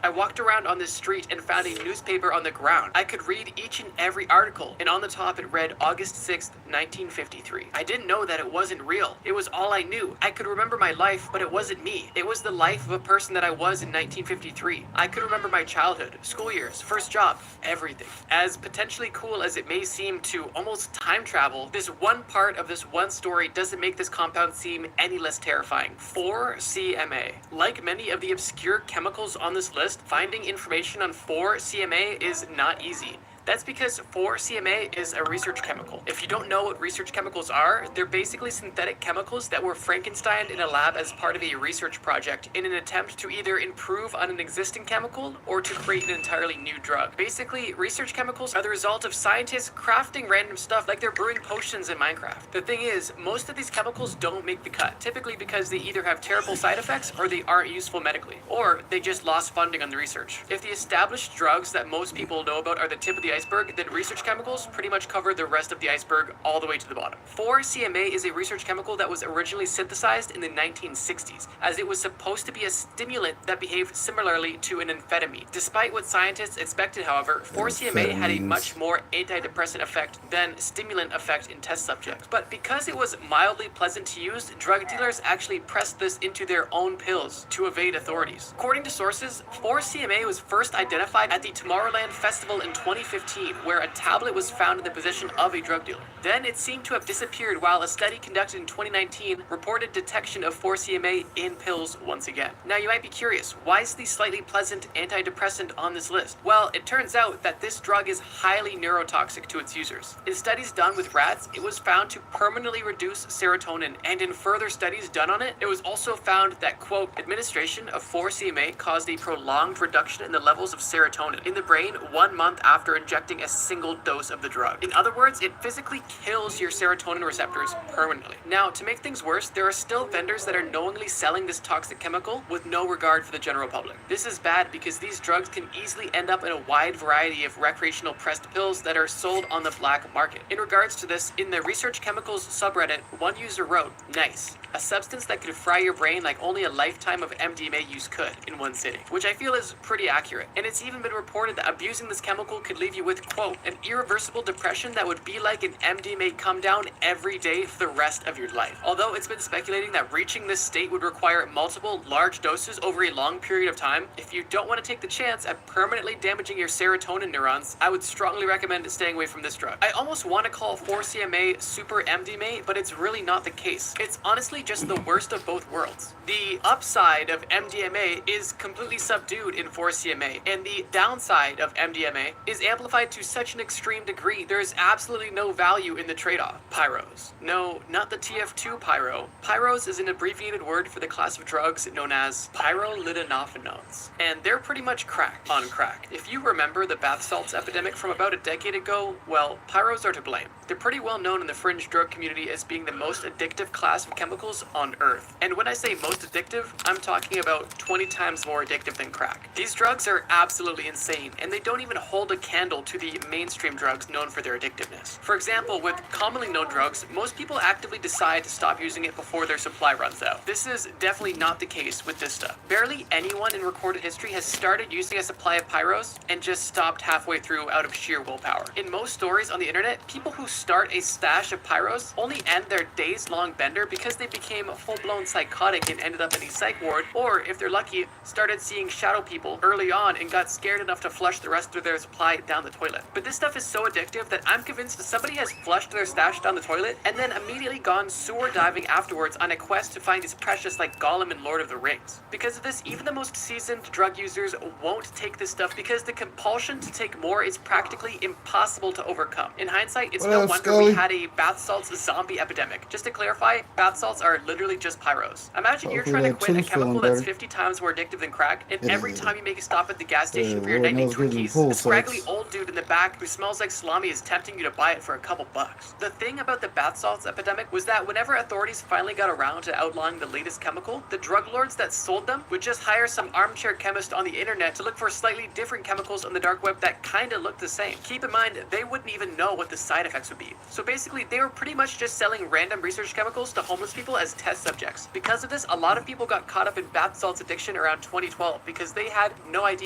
I walked around on this street and found a newspaper on the ground. I could read each and every article, and on the top it read August 6th, 1953. I didn't know that it wasn't real. It was all I knew. I could remember my life, but it wasn't me. It was the life of a person that I was in 1953. I could remember my childhood, school years, first job, everything. As potentially cool as it may seem to almost time travel, this one part of this one story doesn't make this compound seem any less terrifying. 4-CMA. Like many of the obscure chemicals on this list, finding information on 4-CMA is not easy. That's because 4-CMA is a research chemical. If you don't know what research chemicals are, they're basically synthetic chemicals that were Frankensteined in a lab as part of a research project in an attempt to either improve on an existing chemical or to create an entirely new drug. Basically, research chemicals are the result of scientists crafting random stuff like they're brewing potions in Minecraft. The thing is, most of these chemicals don't make the cut, typically because they either have terrible side effects or they aren't useful medically, or they just lost funding on the research. If the established drugs that most people know about are the tip of the iceberg, then research chemicals pretty much cover the rest of the iceberg all the way to the bottom. 4-CMA is a research chemical that was originally synthesized in the 1960s, as it was supposed to be a stimulant that behaved similarly to an amphetamine. Despite what scientists expected, however, 4-CMA had a much more antidepressant effect than stimulant effect in test subjects. But because it was mildly pleasant to use, drug dealers actually pressed this into their own pills to evade authorities. According to sources, 4-CMA was first identified at the Tomorrowland Festival in 2015, where a tablet was found in the possession of a drug dealer. Then it seemed to have disappeared while a study conducted in 2019 reported detection of 4-CMA in pills once again. Now you might be curious, why is the slightly pleasant antidepressant on this list? Well, it turns out that this drug is highly neurotoxic to its users. In studies done with rats, it was found to permanently reduce serotonin, and in further studies done on it, it was also found that, quote, administration of 4-CMA caused a prolonged reduction in the levels of serotonin in the brain 1 month after injecting a single dose of the drug. In other words, it physically kills your serotonin receptors permanently. Now, to make things worse, there are still vendors that are knowingly selling this toxic chemical with no regard for the general public. This is bad because these drugs can easily end up in a wide variety of recreational pressed pills that are sold on the black market. In regards to this, in the research chemicals subreddit, one user wrote, "Nice. A substance that could fry your brain like only a lifetime of MDMA use could in one sitting," which I feel is pretty accurate. And it's even been reported that abusing this chemical could leave you with, quote, an irreversible depression that would be like an MDMA come down every day for the rest of your life. Although it's been speculating that reaching this state would require multiple large doses over a long period of time, if you don't want to take the chance at permanently damaging your serotonin neurons, I would strongly recommend staying away from this drug. I almost want to call 4-CMA super MDMA, but it's really not the case. It's honestly just the worst of both worlds. The upside of MDMA is completely subdued in 4-CMA, and the downside of MDMA is amplified to such an extreme degree there is absolutely no value in the trade-off. Pyros. No, not the TF2 pyro. Pyros is an abbreviated word for the class of drugs known as pyrrolidinophenones, and they're pretty much crack on crack. If you remember the bath salts epidemic from about a decade ago, well, pyros are to blame. They're pretty well known in the fringe drug community as being the most addictive class of chemicals on Earth. And when I say most addictive, I'm talking about 20 times more addictive than crack. These drugs are absolutely insane, and they don't even hold a candle to the mainstream drugs known for their addictiveness. For example, with commonly known drugs, most people actively decide to stop using it before their supply runs out. This is definitely not the case with this stuff. Barely anyone in recorded history has started using a supply of pyros and just stopped halfway through out of sheer willpower. In most stories on the internet, people who start a stash of pyros only end their days-long bender because they became full-blown psychotic and ended up in a psych ward, or if they're lucky, started seeing shadow people early on and got scared enough to flush the rest of their supply down the toilet. But this stuff is so addictive that I'm convinced somebody has flushed their stash down the toilet and then immediately gone sewer diving afterwards on a quest to find his precious like Gollum in Lord of the Rings. Because of this, even the most seasoned drug users won't take this stuff because the compulsion to take more is practically impossible to overcome. In hindsight, it's no wonder we had a bath salts zombie epidemic. Just to clarify, bath salts are literally just pyros. Imagine you're trying to quit a chemical that's 50 times more addictive than crack, and every time you make a stop at the gas station for your nightly Twinkies, the scraggly old dude in the back who smells like salami is tempting you to buy it for a couple bucks. The thing about the bath salts epidemic was that whenever authorities finally got around to outlawing the latest chemical, the drug lords that sold them would just hire some armchair chemist on the internet to look for slightly different chemicals on the dark web that kinda looked the same. Keep in mind, they wouldn't even know what the side effects would be. So basically, they were pretty much just selling random research chemicals to homeless people as test subjects. Because of this, a lot of people got caught up in bath salts addiction around 2012 because they had no idea